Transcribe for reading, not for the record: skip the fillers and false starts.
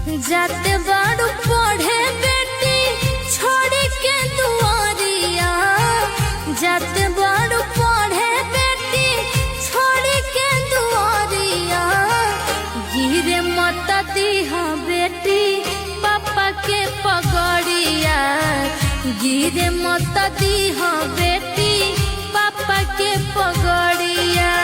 जाते बारू पढ़े बेटी छोड़ के दुआरिया, जाते बारू पढ़े बेटी छोड़ के दुआरिया। गिरे मत दीहा बेटी पापा के पगड़िया, गिरे मत दीहा बेटी पापा के पगड़िया।